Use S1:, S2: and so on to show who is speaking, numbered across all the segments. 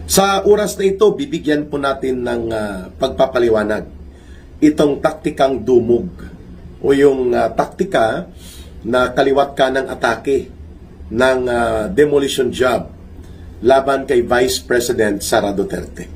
S1: Sa oras na ito, bibigyan po natin ng pagpapaliwanag itong taktikang dumog o yung taktika na kaliwat ka ng atake ng demolition job laban kay Vice President Sara Duterte.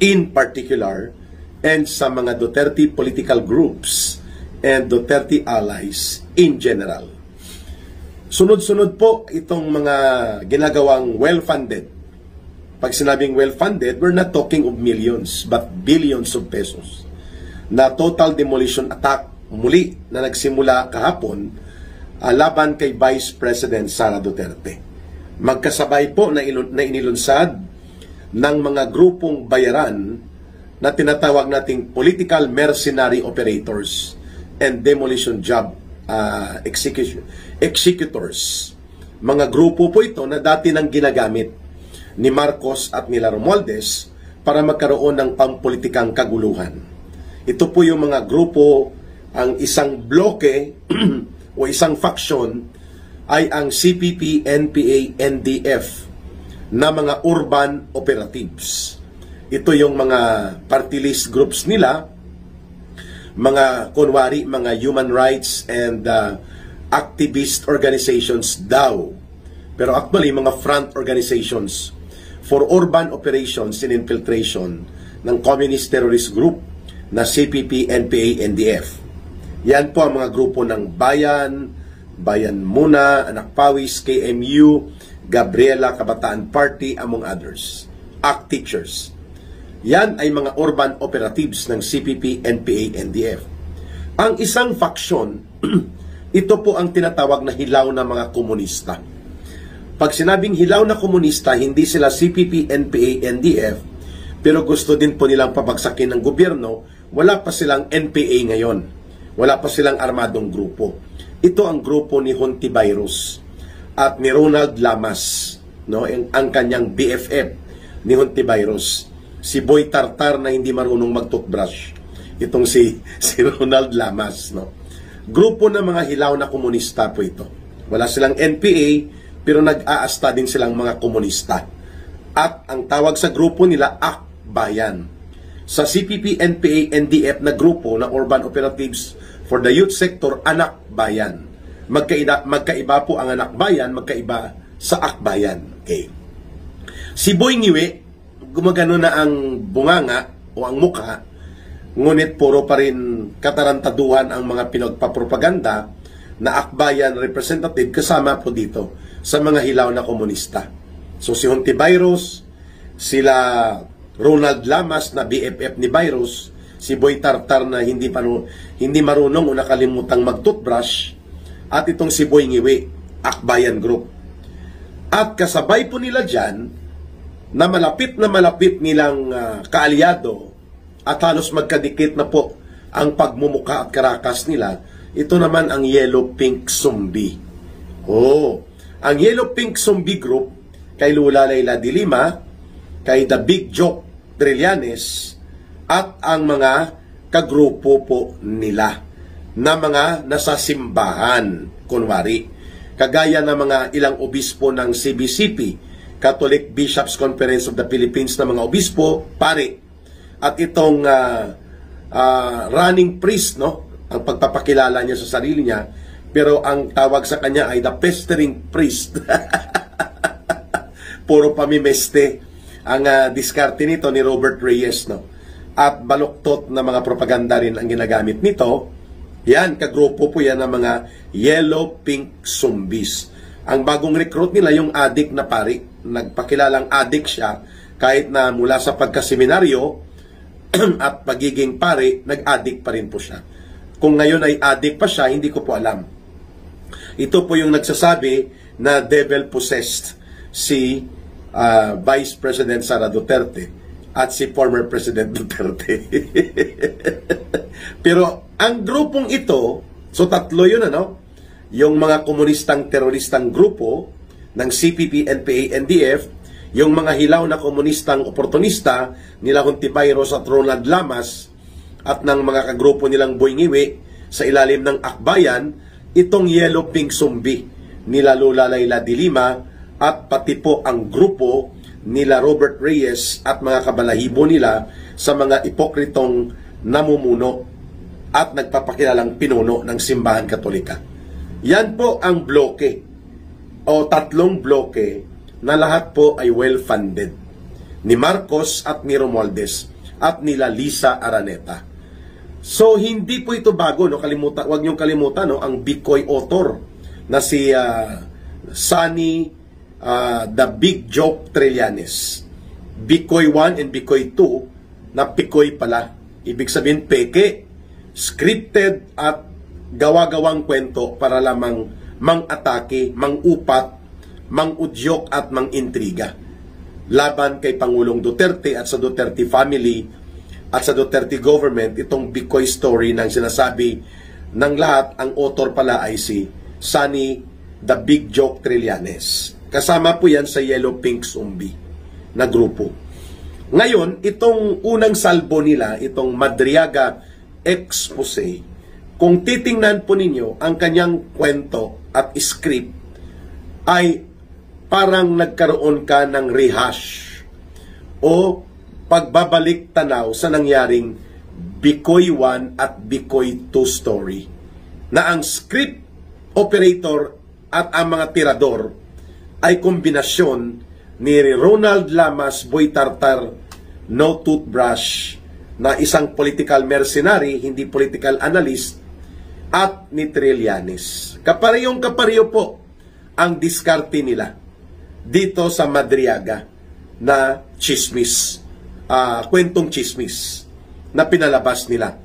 S1: In particular, and sa mga Duterte political groups and Duterte allies in general. Sunod-sunod po itong mga ginagawang well-funded. Pag sinabing well-funded, we're not talking of millions but billions of pesos na total demolition attack muli na nagsimula kahapon laban kay Vice President Sara Duterte. Magkasabay po na inilunsad ng mga grupong bayaran na tinatawag nating political mercenary operators and demolition job executors. Mga grupo po ito na dati nang ginagamit ni Marcos at nila Romualdez para magkaroon ng pampolitikang kaguluhan. Ito po yung mga grupo, ang isang bloke o isang faction ay ang CPP, NPA, NDF na mga urban operatives. Ito yung mga party list groups nila, mga kunwari, mga human rights and activist organizations daw. Pero actually, mga front organizations for urban operations and infiltration ng communist terrorist group na CPP, NPA, NDF. Yan po ang mga grupo ng Bayan, Bayan Muna, Anak Pawis, KMU, Gabriela Kabataan Party, among others. ACT Teachers. Yan ay mga urban operatives ng CPP, NPA, NDF. Ang isang faction, ito po ang tinatawag na hilaw na mga komunista. Pag sinabing hilaw na komunista, hindi sila CPP, NPA, NDF, pero gusto din po nilang pabagsakin ng gobyerno, wala pa silang NPA ngayon. Wala pa silang armadong grupo. Ito ang grupo ni Hontivirus at ni Ronald Lamas, no? Ang kanyang BFF ni Hontivirus. Si Boy Tartar na hindi marunong mag-toothbrush. Itong si Ronald Lamas, no? Grupo ng mga hilaw na komunista po ito. Wala silang NPA, pero nag-aasta din silang mga komunista. At ang tawag sa grupo nila, Akbayan. Sa CPP, NPA, NDF na grupo na Urban Operatives for the Youth Sector, Anak Bayan. Magkaiba po ang Anak Bayan, magkaiba sa Akbayan. Okay. Si Boy Ngiwe, gumagano na ang bunganga o ang mukha, ngunit puro pa rin katarantaduhan ang mga pinagpapropaganda na Akbayan representative kasama po dito sa mga hilaw na komunista. So si Hontivirus, sila Ronald Lamas na BFF ni Virus, si Boy Tartar na hindi marunong o nakalimutang mag-toothbrush, at itong si Boy Ngiwe, Akbayan Group. At kasabay po nila dyan, na malapit nilang kaalyado at halos magkadikit na po ang pagmumuka at karakas nila, ito naman ang Yellow Pink Zombie. Ang Yellow Pink Zombie Group kay Lula Leila de Lima, kay The Big Joke Trillanes, at ang mga kagrupo po nila na mga nasa simbahan, kunwari. Kagaya ng mga ilang obispo ng CBCP, Catholic Bishops Conference of the Philippines na mga obispo, pare. At itong running priest, no? Ang pagpapakilala niya sa sarili niya, pero ang tawag sa kanya ay the pestering priest. Puro pamimeste ang diskarte nito ni Robert Reyes, no? At baluktot na mga propaganda rin ang ginagamit nito. Yan, kagrupo po yan ng mga Yellow Pink Zombies. Ang bagong recruit nila, yung adik na pari. Nagpakilalang adik siya, kahit na mula sa pagkaseminaryo at pagiging pari, nag-adik pa rin po siya. Kung ngayon ay adik pa siya, hindi ko po alam. Ito po yung nagsasabi na devil-possessed si Vice President Sara Duterte at si former President Duterte. Pero ang grupong ito, so tatlo yun, ano? Yung mga komunistang teroristang grupo ng CPP, NPA, NDF, yung mga hilaw na komunistang oportunista nila Hontivirus at Ronald Lamas, at ng mga kagrupo nilang Boy Ngiwe sa ilalim ng Akbayan, itong Yellow Pink Zombie nila Lula Leila de Lima, at pati po ang grupo nila Robert Reyes at mga kabalahibo nila sa mga ipokritong namumuno at nagpapakilalang pinuno ng simbahan Katolika. Yan po ang bloke o tatlong bloke na lahat po ay well-funded ni Marcos at ni Romualdez at nila Lisa Araneta. So hindi po ito bago, no? Wag niyong kalimutan, no, ang Bicoy author na si Sunny the Big Joke Trillanes. Bicoy 1 and Bicoy 2 na Picoy pala. Ibig sabihin peke, scripted at gawa-gawang kwento para lamang mang-atake, mang-upat, mang-udyok at mang-intriga laban kay Pangulong Duterte at sa Duterte family at sa Duterte government. Itong Bicoy story ng sinasabi ng lahat, ang author pala ay si Sunny the Big Joke Trillanes. Kasama po yan sa Yellow Pink Zombie na grupo. Ngayon, itong unang salbo nila, itong Madriaga expose, kung titingnan po ninyo ang kanyang kwento at script, ay parang nagkaroon ka ng rehash o pagbabalik tanaw sa nangyaring Bicoy 1 at Bicoy 2 story, na ang script operator at ang mga tirador ay kombinasyon ni Ronald Lamas Boy Tartar No Toothbrush na isang political mercenary, hindi political analyst, at ni Trillanes. Kaparehong-kapareho po ang diskarte nila dito sa Madriaga na chismis, kwentong chismis na pinalabas nila.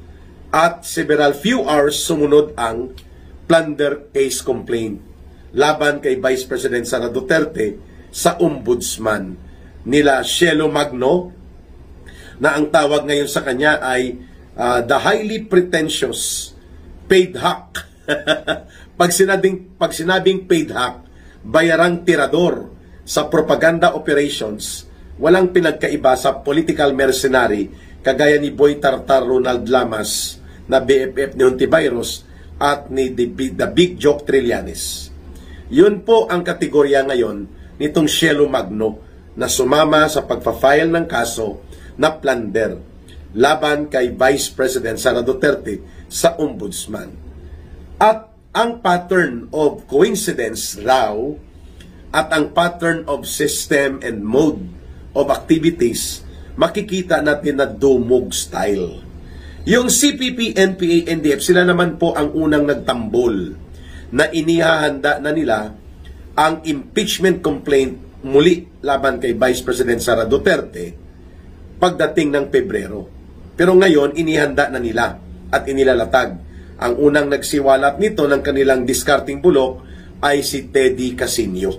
S1: At several few hours sumunod ang plunder case complaint laban kay Vice President Sara Duterte sa ombudsman nila Cielo Magno, na ang tawag ngayon sa kanya ay the highly pretentious paid hack. pag sinabing paid hack, bayarang tirador sa propaganda operations, walang pinagkaiba sa political mercenary kagaya ni Boy Tartar Ronald Lamas na BFF ni Hontiveros at ni the Big Joke Trillanes. Yun po ang kategorya ngayon nitong Cielo Magno na sumama sa pagpa-file ng kaso na plunder laban kay Vice President Sara Duterte sa ombudsman. At ang pattern of coincidence raw at ang pattern of system and mode of activities, makikita natin na dumog style. Yung CPP, NPA, NDF, sila naman po ang unang nagtambol na inihahanda na nila ang impeachment complaint muli laban kay Vice President Sara Duterte pagdating ng Pebrero. Pero ngayon, inihanda na nila at inilalatag. Ang unang nagsiwalat nito ng kanilang discarding bulok ay si Teddy Casino.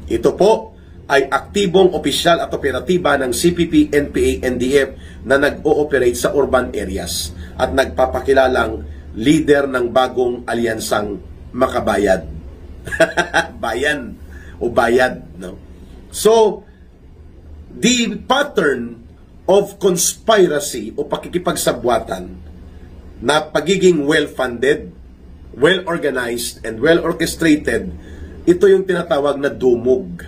S1: Ito po ay aktibong opisyal at operatiba ng CPP, NPA, NDF na nag-ooperate sa urban areas at nagpapakilalang leader ng bagong alyansang makabayad. Bayan o bayad, no? So, the pattern of conspiracy o pakikipagsabwatan na pagiging well-funded, well-organized, and well-orchestrated, ito yung tinatawag na dumog.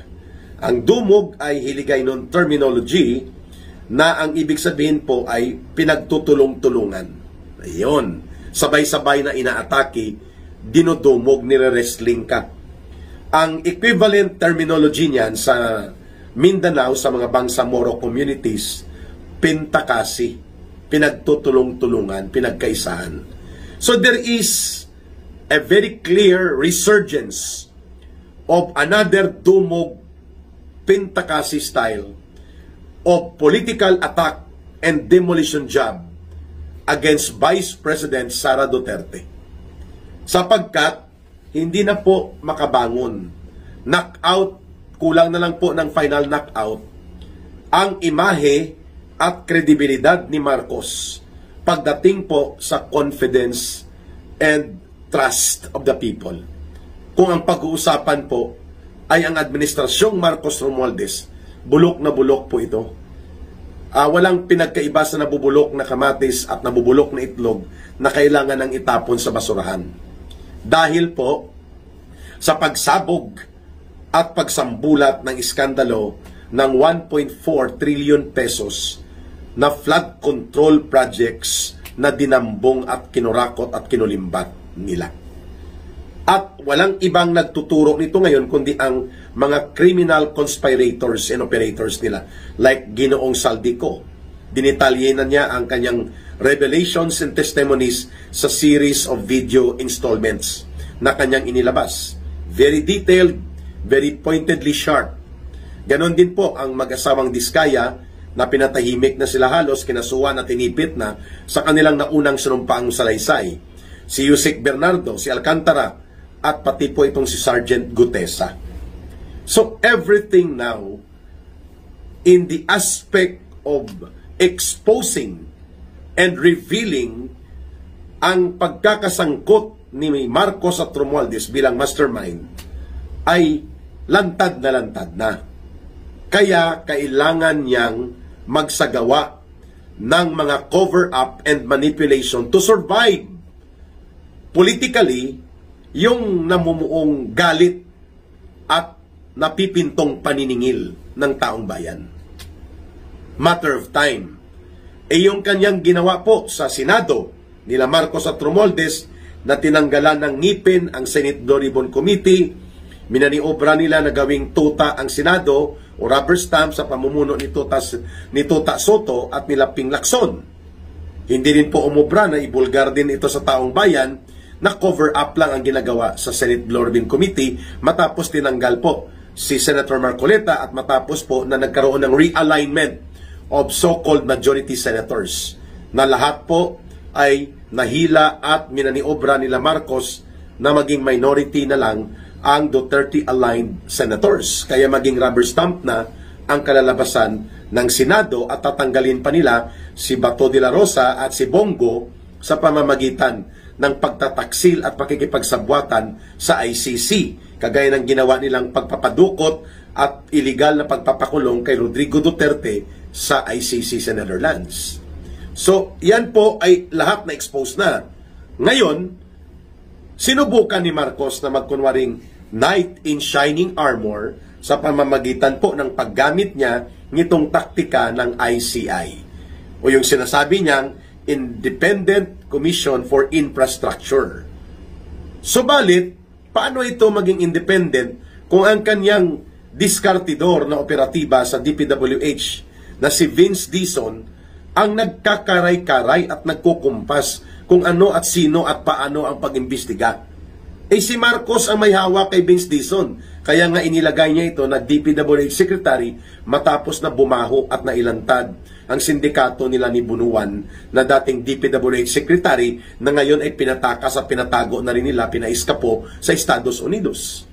S1: Ang dumog ay Hiligaynon terminology na ang ibig sabihin po ay pinagtutulong-tulungan. Ayun, sabay-sabay na inaatake, dinudumog, nire-wrestling ka. Ang equivalent terminology niyan sa Mindanao, sa mga Bangsamoro communities, pintakasi, pinagtutulong-tulungan, pinagkaisahan. So there is a very clear resurgence of another dumog pintakasi style of political attack and demolition job against Vice President Sara Duterte. Sapagkat hindi na po makabangon. Knockout, kulang na lang po ng final knockout ang imahe at kredibilidad ni Marcos pagdating po sa confidence and trust of the people. Kung ang pag-uusapan po ay ang administrasyong Marcos Romualdez, bulok na bulok po ito. Walang pinagkaiba sa nabubulok na kamatis at nabubulok na itlog na kailangan ng itapon sa basurahan. Dahil po sa pagsabog at pagsambulat ng iskandalo ng 1.4 trillion pesos na flood control projects na dinambong at kinurakot at kinulimbat nila. At walang ibang nagtuturo nito ngayon kundi ang mga criminal conspirators and operators nila like Ginoong Saldico. Dinitalye na niya ang kanyang revelations and testimonies sa series of video installments na kanyang inilabas. Very detailed, very pointedly sharp. Ganon din po ang mag-asawang Diskaya na pinatahimik na sila halos, kinasuhan at tinipit na sa kanilang naunang sinumpaang salaysay. Si Yusek Bernardo, si Alcantara, at pati po itong si Sergeant Gutesa. So everything now in the aspect of exposing and revealing ang pagkakasangkot ni Marcos at Romualdez bilang mastermind ay lantad na. Kaya kailangan niyang magsagawa ng mga cover-up and manipulation to survive politically yung namumuong galit at napipintong paniningil ng taong bayan. Matter of time. Yung kanyang ginawa po sa Senado nila Marcos at Romualdez na tinanggalan ng ngipin ang Senate Blue Ribbon Committee, minaniobra nila na gawing tuta ang Senado o rubber stamp sa pamumuno ni Tuta Soto at nila Ping Lacson. Hindi rin po umubra na ibulgar din ito sa taong bayan na cover up lang ang ginagawa sa Senate Blue Ribbon Committee matapos tinanggal po si Senator Marcoleta at matapos po na nagkaroon ng realignment of so-called majority senators na lahat po ay nahila at minaniobra nila Marcos na maging minority na lang ang Duterte-aligned senators. Kaya maging rubber stamp na ang kalalabasan ng Senado at tatanggalin pa nila si Bato de la Rosa at si Bongo sa pamamagitan ng pagtataksil at pakikipagsabwatan sa ICC. Kagaya ng ginawa nilang pagpapadukot at iligal na pagpapakulong kay Rodrigo Duterte sa ICC sa Netherlands. So, yan po ay lahat na expose na. Ngayon, sinubukan ni Marcos na magkunwaring knight in shining armor sa pamamagitan po ng paggamit niya nitong taktika ng ICI o yung sinasabi niyang Independent Commission for Infrastructure. Subalit, paano ito maging independent kung ang kanyang diskartidor na operatiba sa DPWH na si Vince Dizon ang nagkakaray-karay at nagkukumpas kung ano at sino at paano ang pag-imbestiga. Si Marcos ang may hawak kay Vince Dizon. Kaya nga inilagay niya ito na DPWH Secretary matapos na bumaho at nailantad ang sindikato nila ni Bunuan na dating DPWH Secretary na ngayon ay pinatakas at pinatago na rin nila, pinaiskapo sa Estados Unidos.